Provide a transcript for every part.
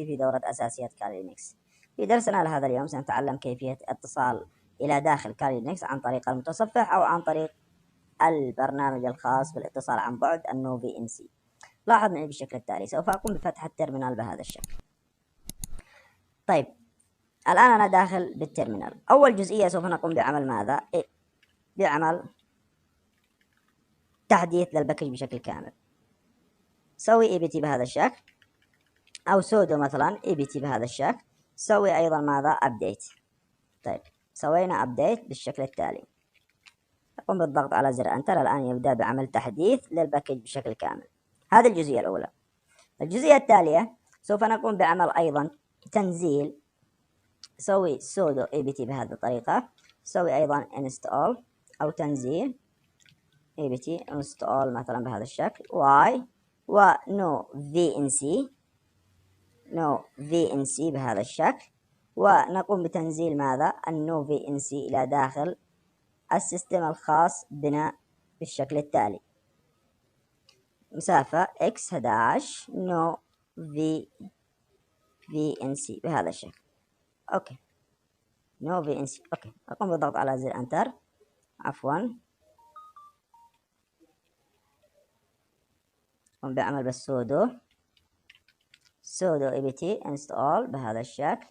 أختي في دورة أساسيات كالي لينكس. في درسنا لهذا اليوم سنتعلم كيفية اتصال إلى داخل كالي لينكس عن طريق المتصفح أو عن طريق البرنامج الخاص بالاتصال عن بعد النو في إن سي. لاحظ معي بالشكل التالي، سوف أقوم بفتح التيرمينال بهذا الشكل. طيب الآن أنا داخل بالتيرمينال. أول جزئية سوف نقوم بعمل ماذا؟ بعمل تحديث للباكج بشكل كامل. سوي اي بي تي بهذا الشكل او سودو مثلا اي بي تي بهذا الشكل. سوي ايضا ماذا؟ ابديت. طيب سوينا ابديت بالشكل التالي، اقوم بالضغط على زر انتر. الان يبدا بعمل تحديث للباكج بشكل كامل. هذه الجزئيه الاولى. الجزئيه التاليه سوف نقوم بعمل ايضا تنزيل. سوي سودو اي بي تي بهذه الطريقه. سوي ايضا انستول او تنزيل اي بي تي انستول مثلا بهذا الشكل واي ونو في ان سي بهذا الشكل، ونقوم بتنزيل ماذا؟ النو في ان سي الى داخل السيستم الخاص بنا بالشكل التالي. مسافة x11 نو في ان سي بهذا الشكل. اوكي نو في ان سي. اوكي اقوم بالضغط على زر انتر. عفوا اقوم بعمل بالسودو اي بي تي انستول بهذا الشكل.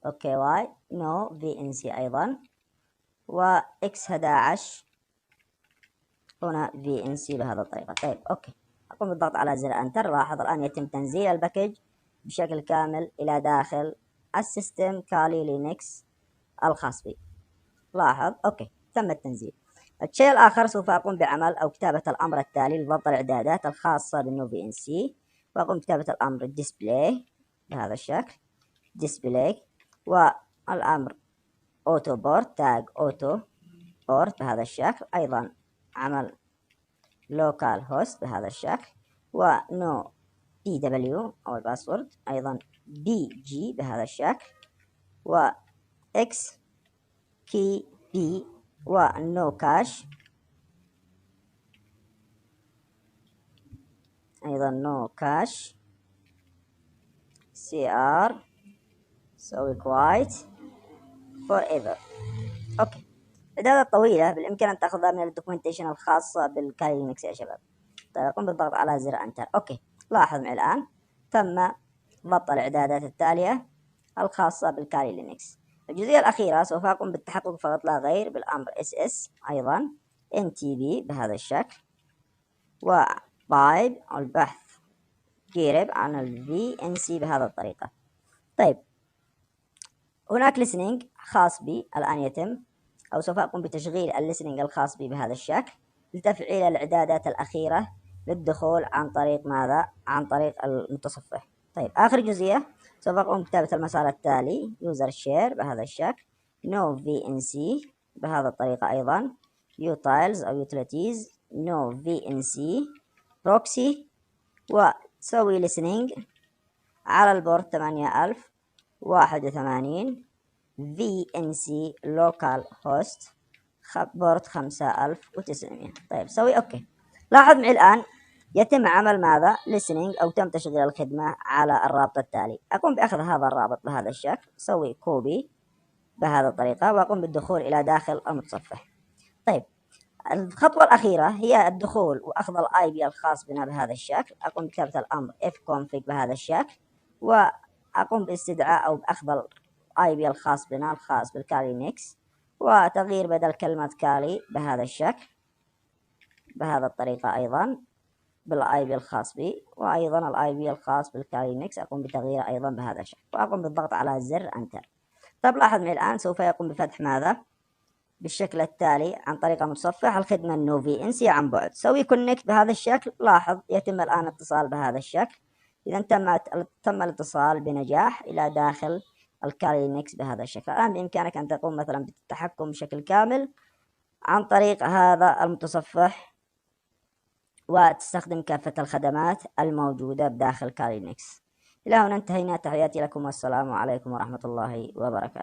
اوكي واي نو في ان سي ايضا، و x11 هنا في ان سي بهذه الطريقة. طيب اوكي اقوم بالضغط على زر انتر. لاحظ الان يتم تنزيل الباكج بشكل كامل الى داخل السيستم كالي لينكس الخاص بي. لاحظ اوكي تم التنزيل. الشيء الاخر سوف اقوم بعمل او كتابة الامر التالي لضبط الاعدادات الخاصة بالنو في ان سي. واقوم بكتابة الامر ديسبلاي بهذا الشكل ديسبلاي، والامر اوتو بورت تاج اوتو بورت بهذا الشكل. ايضا عمل لوكال هوست بهذا الشكل، ونو بي دبليو او الباسورد ايضا بي جي بهذا الشكل، و اكس كي بي، ونو كاش ايضا نو كاش سي ار سوي كوايت فور ايفر. اوكي الإعدادات طويلة بالإمكان أن تأخذها من الدوكيومنتيشن الخاصة بالكالي لينكس يا شباب. طيب أقوم بالضغط على زر أنتر. أوكي لاحظ معي الآن تم ضبط الإعدادات التالية الخاصة بالكالي لينكس. الجزئية الأخيرة سوف أقوم بالتحقق فقط لا غير بالأمر SS أيضا NTB بهذا الشكل، وطيب أو البحث قرب عن ال VNC بهذه الطريقة. طيب هناك listening خاص بي الآن يتم، أو سوف أقوم بتشغيل الليسننج الخاص بي بهذا الشكل لتفعيل الإعدادات الأخيرة للدخول عن طريق ماذا؟ عن طريق المتصفح. طيب آخر جزئية سوف أقوم بكتابة المسار التالي يوزر شير بهذا الشكل، نو في ان سي بهذه الطريقة أيضا، يوتايلز أو يوتيليتيز نو في ان سي بروكسي، وتسوي listening على البورت 8081 VNC local host بورت 5900. طيب سوي اوكي. لاحظ معي الآن يتم عمل ماذا؟ listening أو تم تشغيل الخدمة على الرابط التالي. أقوم بأخذ هذا الرابط بهذا الشكل، سوي كوبي بهذه الطريقة، وأقوم بالدخول إلى داخل المتصفح. طيب الخطوة الأخيرة هي الدخول وأخذ الاي بي الخاص بنا بهذا الشكل. أقوم بكتابة الأمر fconfig بهذا الشكل، وأقوم باستدعاء أو بأخذ الاي بي الخاص بنا الخاص بالكالي لينكس، وتغيير بدل كلمة كالي بهذا الشكل بهذه الطريقة أيضا بالاي بي الخاص بي، وأيضا الاي بي الخاص بالكالي لينكس أقوم بتغييره أيضا بهذا الشكل، وأقوم بالضغط على زر انتر. طيب لاحظ معي الآن سوف يقوم بفتح ماذا؟ بالشكل التالي عن طريق متصفح الخدمة النو في ان سي عن بعد. سوي كونكت بهذا الشكل. لاحظ يتم الآن اتصال بهذا الشكل. إذا تم الاتصال بنجاح إلى داخل الكالي لينكس بهذا الشكل. الآن بإمكانك أن تقوم مثلا بالتحكم بشكل كامل عن طريق هذا المتصفح وتستخدم كافة الخدمات الموجودة بداخل كالي لينكس. إلى هنا انتهينا. تحياتي لكم والسلام عليكم ورحمة الله وبركاته.